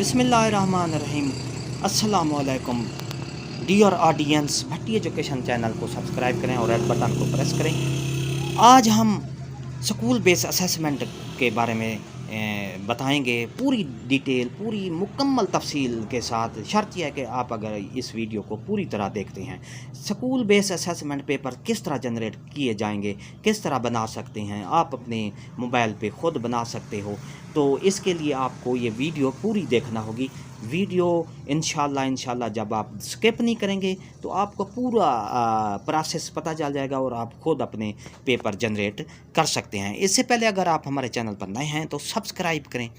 बिस्मिल्लाहिर्रहमानिर्रहीम। अस्सलामुअलैकुम dear audience, भट्टी education channel को सब्सक्राइब करें और रेड बटन को प्रेस करें। आज हम स्कूल बेस असेसमेंट के बारे में बताएंगे पूरी डिटेल, पूरी मुकम्मल तफसील के साथ। शर्त यह है कि आप अगर इस वीडियो को पूरी तरह देखते हैं। स्कूल बेस असेसमेंट पेपर किस तरह जनरेट किए जाएंगे, किस तरह बना सकते हैं, आप अपने मोबाइल पे ख़ुद बना सकते हो। तो इसके लिए आपको ये वीडियो पूरी देखना होगी। वीडियो इंशाल्लाह जब आप स्किप नहीं करेंगे तो आपको पूरा प्रोसेस पता चल जाएगा और आप ख़ुद अपने पेपर जनरेट कर सकते हैं। इससे पहले अगर आप हमारे चैनल पर नए हैं तो सब्सक्राइब करें।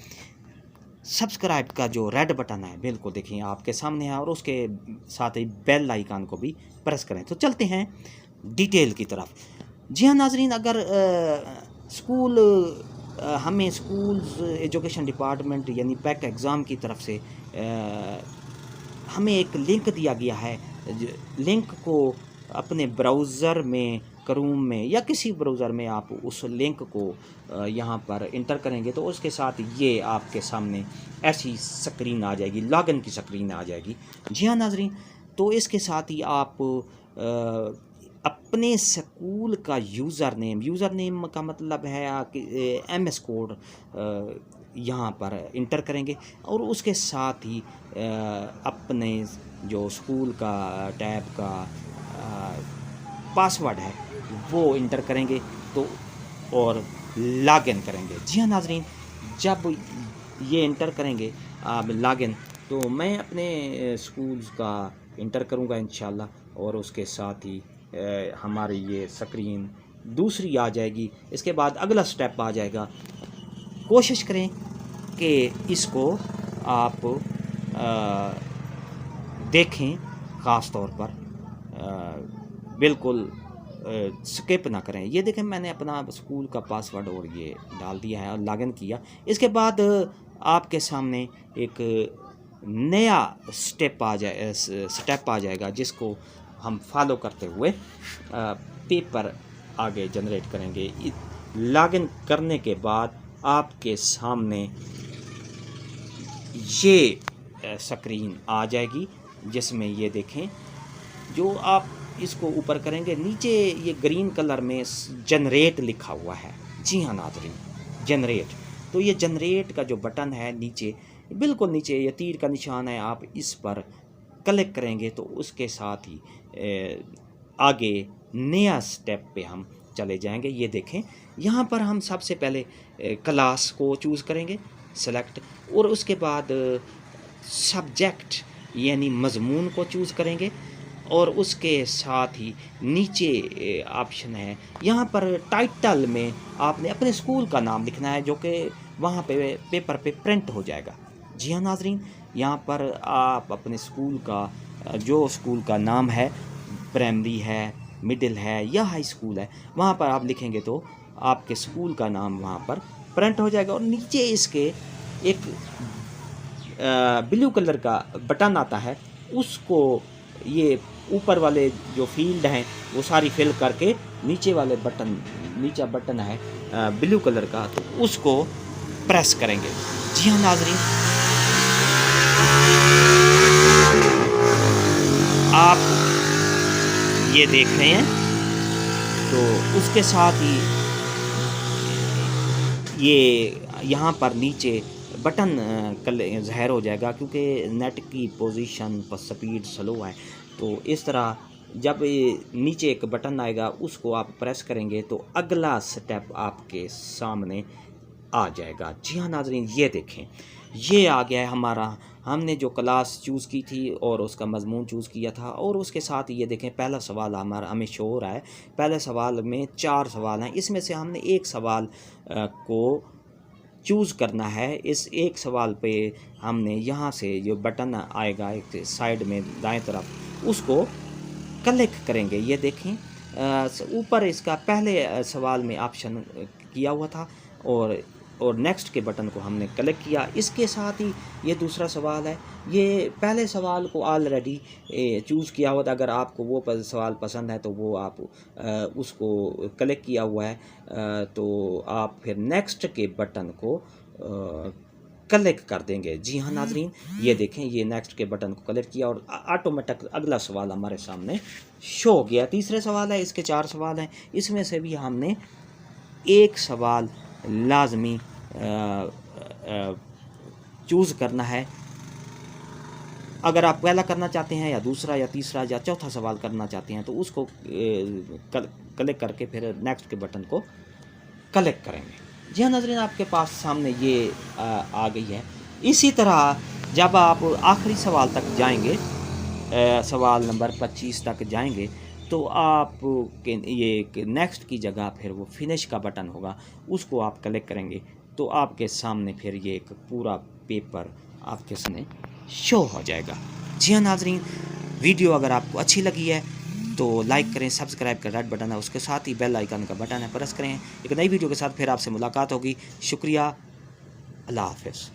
सब्सक्राइब का जो रेड बटन है बिल्कुल देखिए आपके सामने है, और उसके साथ ही बेल आइकन को भी प्रेस करें। तो चलते हैं डिटेल की तरफ। जी हाँ नाजरीन, अगर हमें स्कूल्स एजुकेशन डिपार्टमेंट यानी पैक एग्ज़ाम की तरफ से हमें एक लिंक दिया गया है। लिंक को अपने ब्राउज़र में, क्रोम में या किसी ब्राउज़र में आप उस लिंक को यहाँ पर इंटर करेंगे तो उसके साथ ये आपके सामने ऐसी स्क्रीन आ जाएगी, लॉगिन की स्क्रीन आ जाएगी। जी हाँ नाजरीन, तो इसके साथ ही आप अपने स्कूल का यूज़र नेम का मतलब है कि MS कोड यहाँ पर इंटर करेंगे, और उसके साथ ही अपने जो स्कूल का टैब का पासवर्ड है वो इंटर करेंगे तो और लॉगिन करेंगे। जी हाँ नाजरीन, जब ये इंटर करेंगे आप लॉगिन, तो मैं अपने स्कूल्स का इंटर करूँगा इंशाल्लाह, और उसके साथ ही हमारी ये स्क्रीन दूसरी आ जाएगी। इसके बाद अगला स्टेप आ जाएगा। कोशिश करें कि इसको आप देखें, ख़ास तौर पर बिल्कुल स्किप ना करें। ये देखें मैंने अपना स्कूल का पासवर्ड और ये डाल दिया है और लॉगिन किया। इसके बाद आपके सामने एक नया स्टेप आ जाएगा जिसको हम फॉलो करते हुए पेपर आगे जनरेट करेंगे। लॉगिन करने के बाद आपके सामने ये स्क्रीन आ जाएगी जिसमें ये देखें, जो आप इसको ऊपर करेंगे नीचे ये ग्रीन कलर में जनरेट लिखा हुआ है। जी हाँ नाज़रीन, जनरेट। तो ये जनरेट का जो बटन है नीचे, बिल्कुल नीचे ये तीर का निशान है, आप इस पर क्लिक करेंगे तो उसके साथ ही आगे नया स्टेप पे हम चले जाएंगे। ये देखें यहाँ पर हम सबसे पहले क्लास को चूज़ करेंगे सेलेक्ट, और उसके बाद सब्जेक्ट यानी मज़मून को चूज़ करेंगे, और उसके साथ ही नीचे ऑप्शन है यहाँ पर टाइटल में आपने अपने स्कूल का नाम लिखना है जो कि वहाँ पे पेपर पे प्रिंट हो जाएगा। जी हाँ नाजरीन, यहाँ पर आप अपने स्कूल का जो स्कूल का नाम है, प्राइमरी है, मिडिल है या हाई स्कूल है, वहाँ पर आप लिखेंगे तो आपके स्कूल का नाम वहाँ पर प्रिंट हो जाएगा। और नीचे इसके एक ब्लू कलर का बटन आता है, उसको ये ऊपर वाले जो फील्ड हैं वो सारी फिल करके नीचे बटन है ब्लू कलर का, तो उसको प्रेस करेंगे। जी हाँ नाजरीन, आप ये देख रहे हैं, तो उसके साथ ही ये यहाँ पर नीचे बटन ज़ाहिर हो जाएगा क्योंकि नेट की पोजीशन पर स्पीड स्लो है। तो इस तरह जब नीचे एक बटन आएगा उसको आप प्रेस करेंगे तो अगला स्टेप आपके सामने आ जाएगा। जी हाँ नाजरीन, ये देखें ये आ गया है हमारा, हमने जो क्लास चूज़ की थी और उसका मजमून चूज़ किया था, और उसके साथ ये देखें पहला सवाल हमें शो हो रहा है। पहले सवाल में 4 सवाल हैं, इसमें से हमने एक सवाल को चूज़ करना है। इस एक सवाल पे हमने यहाँ से जो बटन आएगा एक साइड में दाएं तरफ, उसको क्लिक करेंगे। ये देखें ऊपर इसका पहले सवाल में ऑप्शन किया हुआ था, और नेक्स्ट के बटन को हमने क्लिक किया। इसके साथ ही ये दूसरा सवाल है, ये पहले सवाल को ऑलरेडी चूज़ किया हुआ था। अगर आपको वो सवाल पसंद है तो वो आप उसको क्लिक किया हुआ है, तो आप फिर नेक्स्ट के बटन को کلک کر دیں گے۔ جی ہاں ناظرین، یہ دیکھیں یہ نیکسٹ کے بٹن کو کلک کیا اور آٹومیٹک اگلا سوال ہمارے سامنے شو ہو گیا۔ تیسرے سوال ہے، اس کے 4 سوال ہیں، اس میں سے بھی ہم نے ایک سوال لازمی چوز کرنا ہے۔ اگر آپ پہلا کرنا چاہتے ہیں یا دوسرا یا تیسرا یا چوتھا سوال کرنا چاہتے ہیں تو اس کو کلک کر کے پھر نیکسٹ کے بٹن کو کلک کریں گے۔ جی ہاں ناظرین، آپ کے پاس سامنے یہ آ گئی ہے۔ اسی طرح جب آپ آخری سوال تک جائیں گے، سوال نمبر 25 تک جائیں گے، تو آپ یہ نیکسٹ کی جگہ پھر وہ فنش کا بٹن ہوگا، اس کو آپ کلک کریں گے تو آپ کے سامنے پھر یہ ایک پورا پیپر آپ کے سامنے شو ہو جائے گا۔ جی ہاں ناظرین، ویڈیو اگر آپ کو اچھی لگی ہے تو لائک کریں، سبسکرائب کا ریڈ بٹن ہے، اس کے ساتھ ہی بیل آئیکن کا بٹن ہے، پریس کریں۔ ایک نئی ویڈیو کے ساتھ پھر آپ سے ملاقات ہوگی۔ شکریہ، اللہ حافظ۔